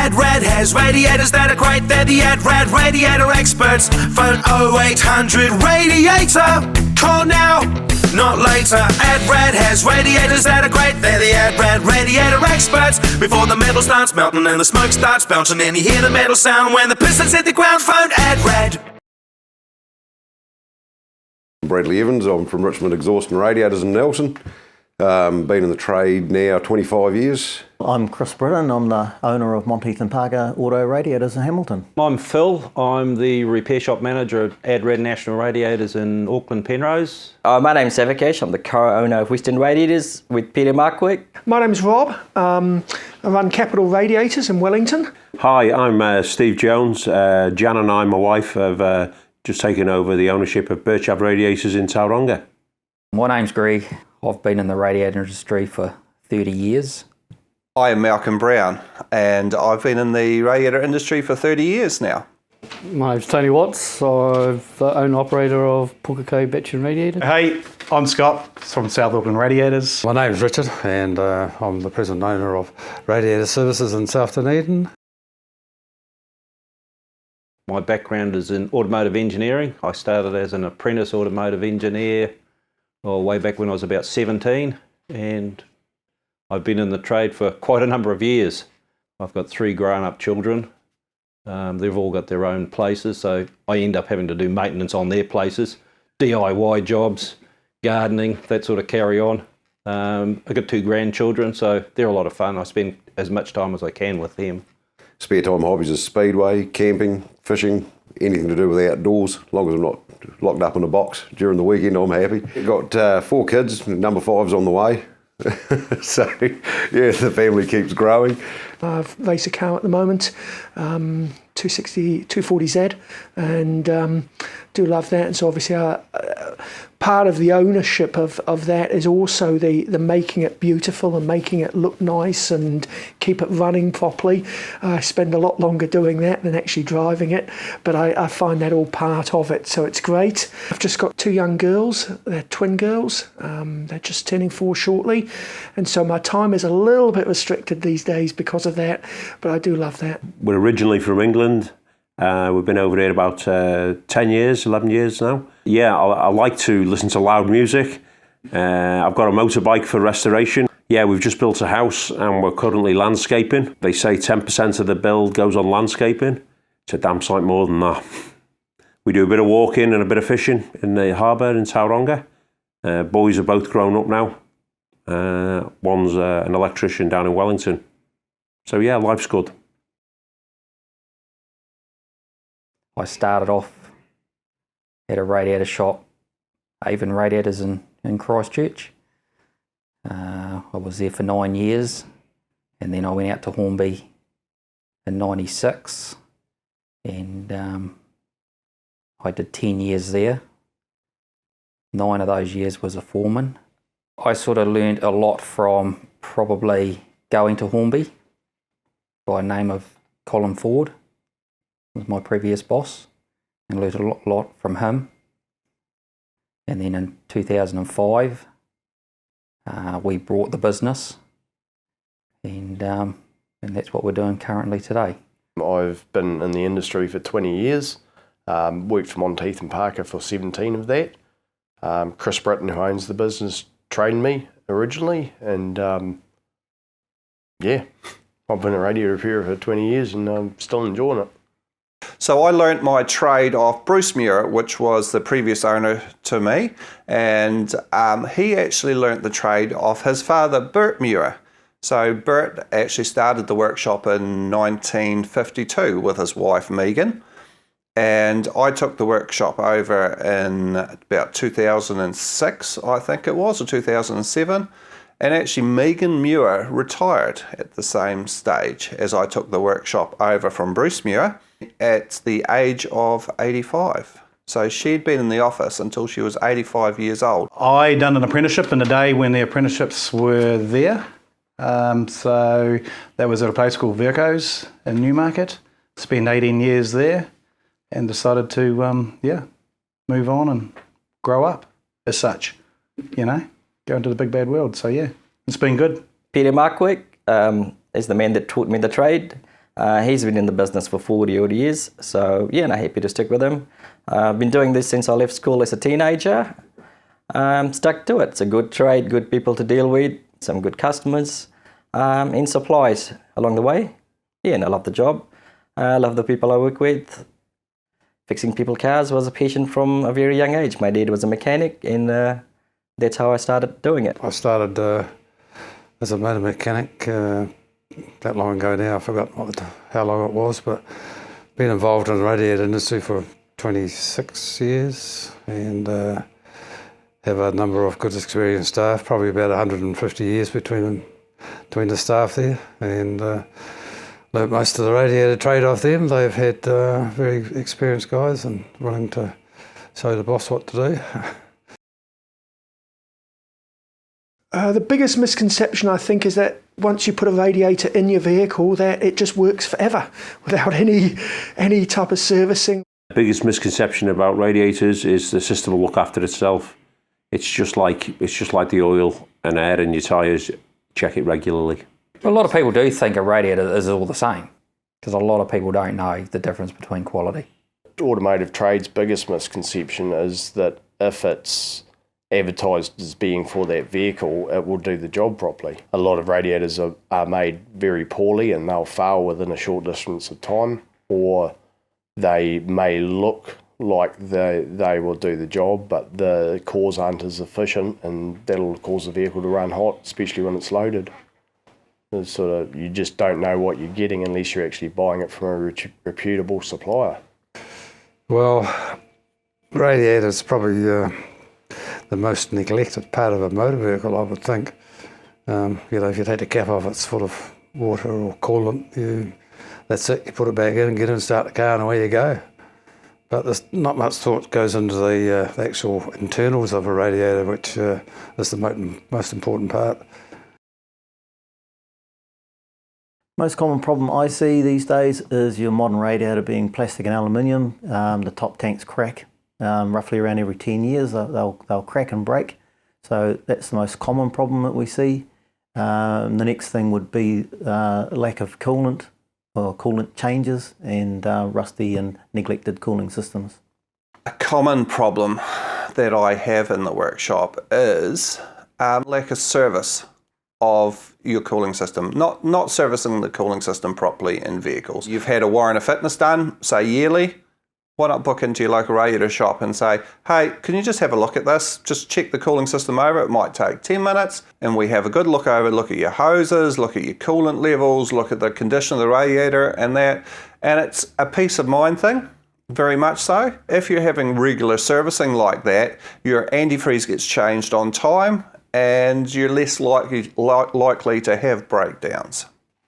Adrad has radiators that are great. They're the Adrad Radiator experts. Phone 0800 Radiator. Call now, not later. Adrad has radiators that are great. They're the Adrad Radiator experts. Before the metal starts melting and the smoke starts bouncing, and you hear the metal sound when the pistons hit the ground. Phone Adrad. Bradley Evans, I'm from Richmond Exhaust and Radiators in Nelson. Been in the trade now 25 years. I'm Chris Britton, I'm the owner of Monteith & Parker Auto Radiators in Hamilton. I'm Phil, I'm the repair shop manager at Adrad National Radiators in Auckland, Penrose. My name's Savikesh, I'm the co-owner of Western Radiators with Peter Markwick. My name's Rob, I run Capital Radiators in Wellington. Hi, I'm Steve Jones. Jan and I, my wife, have just taken over the ownership of Birch Ave Radiators in Tauranga. My name's Greg, I've been in the radiator industry for 30 years. I am Malcolm Brown and I've been in the radiator industry for 30 years now. My name's Tony Watts, I'm the owner-operator of Pukekohe Batch and Radiator. Hey, I'm Scott from South Auckland Radiators. My name's Richard and I'm the present owner of Radiator Services in South Dunedin. My background is in automotive engineering. I started as an apprentice automotive engineer way back when I was about 17, and I've been in the trade for quite a number of years. I've got 3 grown-up children. They've all got their own places, so I end up having to do maintenance on their places, DIY jobs, gardening, that sort of carry on. I've got 2 grandchildren, so they're a lot of fun. I spend as much time as I can with them. Spare time hobbies is speedway, camping, fishing, anything to do with outdoors, as long as I'm not locked up in a box during the weekend, I'm happy. Got 4 kids, number 5's on the way. So, yeah, the family keeps growing. I race a car at the moment, 240Z, and do love that. And so obviously part of the ownership of that is also the making it beautiful and making it look nice and keep it running properly. I spend a lot longer doing that than actually driving it, but I find that all part of it, so it's great. I've just got 2 young girls, they're twin girls, they're just turning 4 shortly, and so my time is a little bit restricted these days because of that, but I do love that. We're originally from England. We've been over here about 10 years, 11 years now. Yeah, I like to listen to loud music. I've got a motorbike for restoration. Yeah, we've just built a house and we're currently landscaping. They say 10% of the build goes on landscaping. It's a damn sight more than that. We do a bit of walking and a bit of fishing in the harbour in Tauranga. Boys are both grown up now. One's an electrician down in Wellington. So yeah, life's good. I started off at a radiator shop, Avon Radiators in Christchurch. I was there for 9 years, and then I went out to Hornby in '96, and I did 10 years there. 9 of those years was a foreman. I sort of learned a lot from probably going to Hornby by the name of Colin Ford. Was my previous boss, and learned a lot from him. And then in 2005, we bought the business, and that's what we're doing currently today. I've been in the industry for 20 years, worked for Monteith & Parker for 17 of that. Chris Britton, who owns the business, trained me originally, and yeah, I've been a radio repairer for 20 years and I'm still enjoying it. So I learnt my trade off Bruce Muir, which was the previous owner to me, and he actually learnt the trade off his father, Bert Muir. So Bert actually started the workshop in 1952 with his wife Megan, and I took the workshop over in about 2006, I think it was, or 2007. And actually Megan Muir retired at the same stage as I took the workshop over from Bruce Muir at the age of 85. So she'd been in the office until she was 85 years old. I done an apprenticeship in the day when the apprenticeships were there. So that was at a place called Virco's in Newmarket. Spent 18 years there and decided to, move on and grow up as such, go into the big bad world. So yeah, it's been good. Peter Markwick is the man that taught me the trade. He's been in the business for 40 odd years, so yeah, happy to stick with him. I've been doing this since I left school as a teenager. Stuck to it. It's a good trade, good people to deal with, some good customers, and supplies along the way. Yeah, and I love the job. I love the people I work with. Fixing people's cars was a passion from a very young age. My dad was a mechanic, and that's how I started doing it. I started as a motor mechanic that long ago now. I forgot how long it was, but been involved in the radiator industry for 26 years and have a number of good experienced staff, probably about 150 years between the staff there, and learnt most of the radiator trade off them. They've had very experienced guys and willing to show the boss what to do. The biggest misconception, I think, is that once you put a radiator in your vehicle, that it just works forever without any type of servicing. The biggest misconception about radiators is the system will look after itself. It's just like the oil and air in your tyres. Check it regularly. A lot of people do think a radiator is all the same, because a lot of people don't know the difference between quality. Automotive trade's biggest misconception is that if it's advertised as being for that vehicle, it will do the job properly. A lot of radiators are made very poorly and they'll fail within a short distance of time, or they may look like they will do the job, but the cores aren't as efficient, and that'll cause the vehicle to run hot, especially when it's loaded. It's sort of, you just don't know what you're getting unless you're actually buying it from a reputable supplier. Well, radiators probably the most neglected part of a motor vehicle, I would think. If you take the cap off, it's full of water or coolant. That's it. You put it back in and get in and start the car, and away you go. But there's not much thought goes into the actual internals of a radiator, which is the most important part. Most common problem I see these days is your modern radiator being plastic and aluminium. The top tanks crack roughly around every 10 years. They'll crack and break. So that's the most common problem that we see. The next thing would be lack of coolant or coolant changes and rusty and neglected cooling systems. A common problem that I have in the workshop is lack of service of your cooling system, not servicing the cooling system properly in vehicles. You've had a warrant of fitness done, say yearly. Why not book into your local radiator shop and say, hey, can you just have a look at this? Just check the cooling system over. It might take 10 minutes, and we have a good look over, look at your hoses, look at your coolant levels, look at the condition of the radiator and that. And it's a peace of mind thing, very much so. If you're having regular servicing like that, your antifreeze gets changed on time and you're less likely to have breakdowns.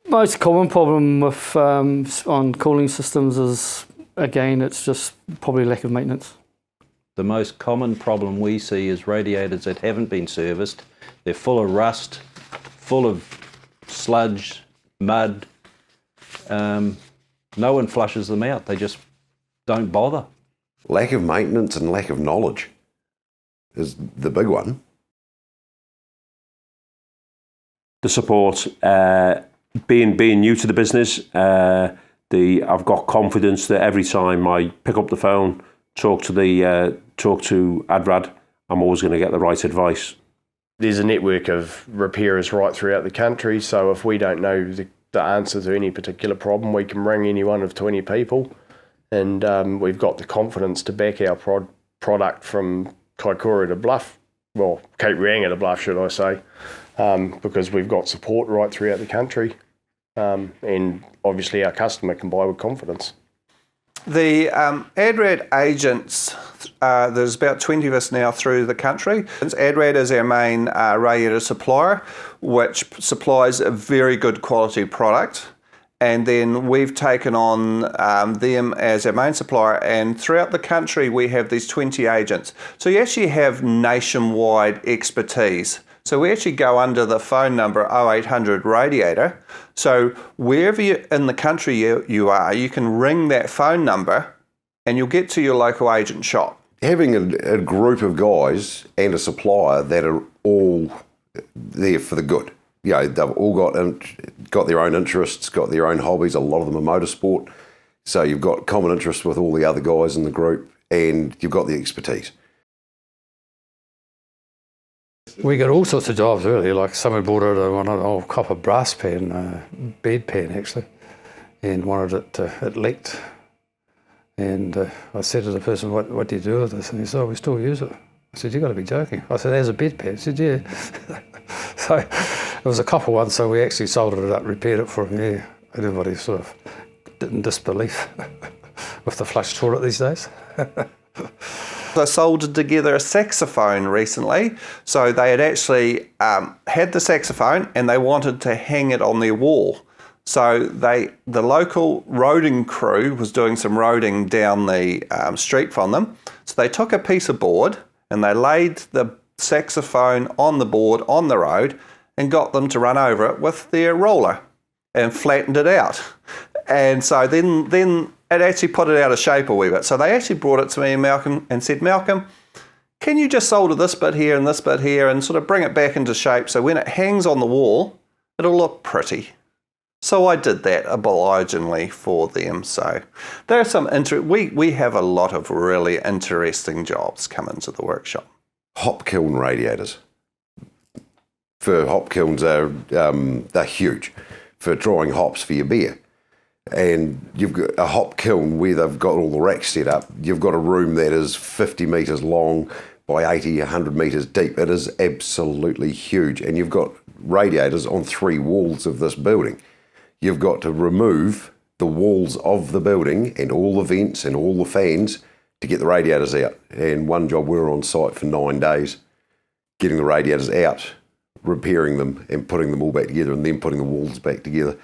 Most common problem with on cooling systems is, again, it's just probably lack of maintenance. The most common problem we see is radiators that haven't been serviced. They're full of rust, full of sludge, mud. No one flushes them out. They just don't bother. Lack of maintenance and lack of knowledge is the big one. The support, being new to the business, I've got confidence that every time I pick up the phone, talk to Adrad, I'm always going to get the right advice. There's a network of repairers right throughout the country, so if we don't know the answer to any particular problem, we can ring any one of 20 people, and we've got the confidence to back our product from Kaikoura to Bluff, well, Cape Reinga to Bluff, should I say, because we've got support right throughout the country. And obviously our customer can buy with confidence. The Adrad Agents, there's about 20 of us now through the country. Adrad is our main radiator supplier, which supplies a very good quality product. And then we've taken on them as our main supplier, and throughout the country we have these 20 agents. So you actually have nationwide expertise. So we actually go under the phone number 0800 Radiator. So wherever in the country you are, you can ring that phone number and you'll get to your local agent shop. Having a group of guys and a supplier that are all there for the good. they've all got their own interests, got their own hobbies. A lot of them are motorsport. So you've got common interests with all the other guys in the group, and you've got the expertise. We got all sorts of jobs really, like someone bought out an old copper brass pan, bed pan actually, and wanted it leaked. And I said to the person, what do you do with this? And he said, we still use it. I said, you've got to be joking. I said, as a bed pan? He said, yeah. So it was a copper one, so we actually soldered it up, repaired it for him, yeah. Everybody sort of did in disbelief with the flush toilet these days. I soldered together a saxophone recently. So they had actually had the saxophone and they wanted to hang it on their wall. So the local roading crew was doing some roading down the street from them. So they took a piece of board and they laid the saxophone on the board on the road and got them to run over it with their roller and flattened it out. And so then it actually put it out of shape a wee bit. So they actually brought it to me and Malcolm and said, Malcolm, can you just solder this bit here and this bit here and sort of bring it back into shape so when it hangs on the wall, it'll look pretty. So I did that obligingly for them. So there are some we have a lot of really interesting jobs come into the workshop. Hop kiln radiators. For hop kilns, they're huge for drying hops for your beer. And you've got a hop kiln where they've got all the racks set up. You've got a room that is 50 metres long by 80, 100 metres deep. It is absolutely huge. And you've got radiators on 3 walls of this building. You've got to remove the walls of the building and all the vents and all the fans to get the radiators out. And one job, we were on site for 9 days, getting the radiators out, repairing them and putting them all back together and then putting the walls back together.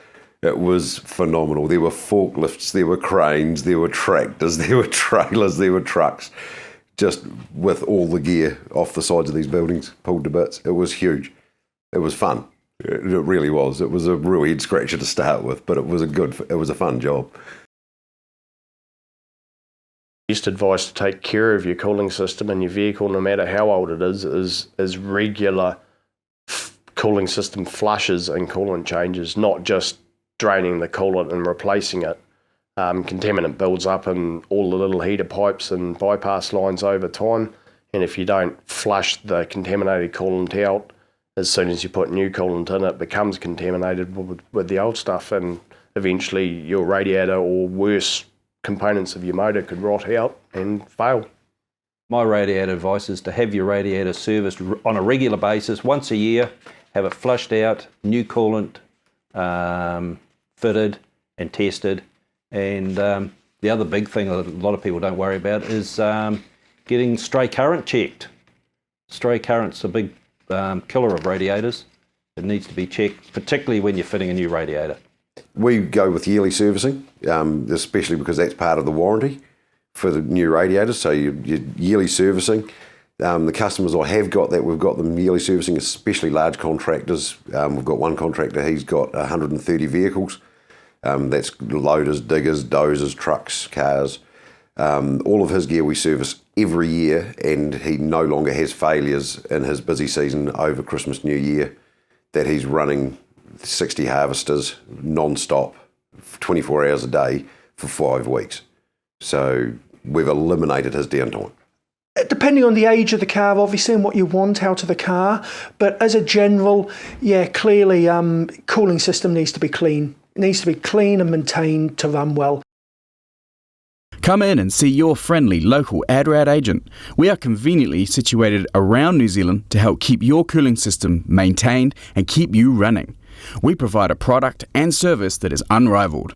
It was phenomenal. There were forklifts, there were cranes, there were tractors, there were trailers, there were trucks, just with all the gear off the sides of these buildings, pulled to bits. It was huge. It was fun. It really was. It was a real head scratcher to start with, but it was a fun job. Best advice to take care of your cooling system in your vehicle, no matter how old it is regular cooling system flushes and coolant changes, not just draining the coolant and replacing it. Contaminant builds up in all the little heater pipes and bypass lines over time, and if you don't flush the contaminated coolant out, as soon as you put new coolant in, it becomes contaminated with the old stuff, and eventually your radiator or worse components of your motor could rot out and fail. My radiator advice is to have your radiator serviced on a regular basis, once a year, have it flushed out, new coolant fitted and tested. And the other big thing that a lot of people don't worry about is getting stray current checked. Stray current's a big killer of radiators. It needs to be checked, particularly when you're fitting a new radiator. We go with yearly servicing, especially because that's part of the warranty for the new radiators. So your yearly servicing. The customers I have got that, we've got them yearly servicing, especially large contractors. We've got one contractor, he's got 130 vehicles. That's loaders, diggers, dozers, trucks, cars. All of his gear we service every year, and he no longer has failures in his busy season over Christmas, New Year, that he's running 60 harvesters non-stop, 24 hours a day for 5 weeks. So we've eliminated his downtime. Depending on the age of the car, obviously, and what you want out of the car, but as a general, yeah, clearly cooling system needs to be clean. It needs to be clean and maintained to run well. Come in and see your friendly local Adrad agent. We are conveniently situated around New Zealand to help keep your cooling system maintained and keep you running. We provide a product and service that is unrivaled.